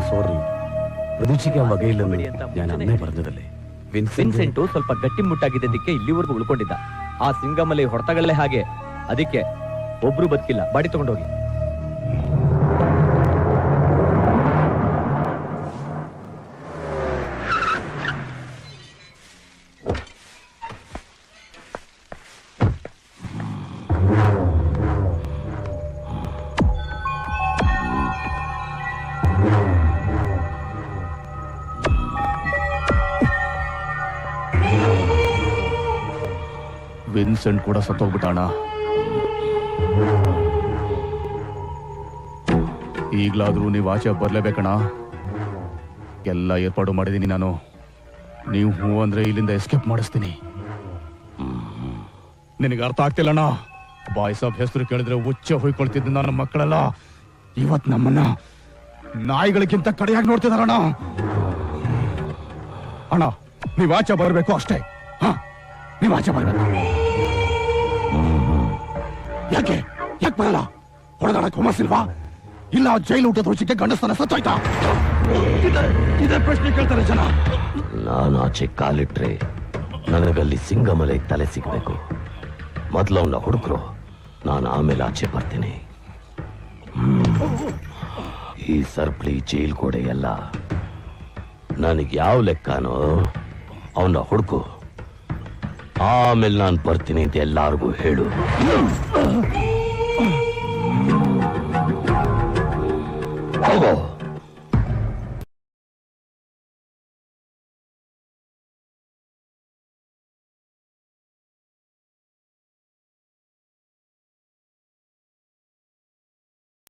Sorry, പ്രതീക്ഷിക്കാൻ വകയില്ലെന്ന് ഞാൻ അന്നേ പറഞ്ഞതല്ലേ. ವಿನ್ಸೆಂಟು ಸ್ವಲ್ಪ ಗಟ್ಟಿಮುಟ್ಟಾಗಿದ್ದಕ್ಕೆ ಇಲ್ಲಿವರೆಗೂ ಉಳ್ಕೊಂಡಿದ್ದ. ಆ ಸಿಂಗಮಲೆ ಹೊಡೆತಗಳೇ ಹಾಗೆ, ಅದಕ್ಕೆ ಒಬ್ರು ಬದುಕಿಲ್ಲ. ಬಾಡಿ ತಗೊಂಡೋಗಿ. ವಿನ್ಸೆಂಟ್ ಕೂಡ ಸತ್ತೋಗ್ಬಿಟ್ಟಾಣ. ಈಗ್ಲಾದ್ರೂ ನೀವು ಆಚೆ ಬರ್ಲೇಬೇಕಣ. ಎಲ್ಲ ಏರ್ಪಾಡು ಮಾಡಿದೀನಿ ನಾನು. ನೀವು ಹೂ ಅಂದ್ರೆ ಇಲ್ಲಿಂದ ಎಸ್ಕೇಪ್ ಮಾಡಿಸ್ತೀನಿ. ನಿನಗೆ ಅರ್ಥ ಆಗ್ತಿಲ್ಲಣ್ಣ. ಬಾಯ್ ಸಾಬ್ ಹೆಸರು ಕೇಳಿದ್ರೆ ಉಚ್ಚ ಹೊಯ್ಕೊಳ್ತಿದ್ದ ನನ್ನ ಮಕ್ಕಳೆಲ್ಲ ಇವತ್ ನಮ್ಮನ್ನ ನಾಯಿಗಳಿಗಿಂತ ಕಡೆಯಾಗಿ ನೋಡ್ತಿದಾರಣ್ಣ. ಅಣ್ಣ, ನೀವ್ ಆಚೆ ಬರಬೇಕು ಅಷ್ಟೇ. ನೀವ್ ಆಚೆ ಬರ್ಬೇಕು. ಯಾಕೆ ಬರಲ್ಲ? ಹೊಡೆದಾಡಕ್ ಹುಮ್ಮಸ್ಸಿಲ್ವಾ? ಇಲ್ಲ ಜೈಲು ಊಟದ ರುಚಿಗೆ ಗಂಡಸ್ತನ ಸತ್ತೋಯ್ತಾ? ಇದೇ ಪ್ರಶ್ನೆ ಕೇಳ್ತಾರೆ ಜನ. ನಾನು ಆಚೆ ಕಾಲಿಟ್ರೆ ನನಗಲ್ಲಿ ಸಿಂಗಮಲೆ ತಲೆ ಸಿಗ್ಬೇಕು. ಮೊದಲು ಅವನ್ನ ಹುಡುಕ್ರು, ನಾನು ಆಮೇಲೆ ಆಚೆ ಬರ್ತೀನಿ. ಈ ಸರ್ಪ್ಲಿ ಜೈಲ್ ಗೋಡೆ ಎಲ್ಲ ನನಗೆ ಯಾವ ಲೆಕ್ಕನೋ ಅವನ್ನ ಹುಡುಕು, ಆಮೇಲೆ ನಾನು ಬರ್ತೀನಿ ಅಂತ ಎಲ್ಲಾರ್ಗೂ ಹೇಳು. ಹೋಗೋ.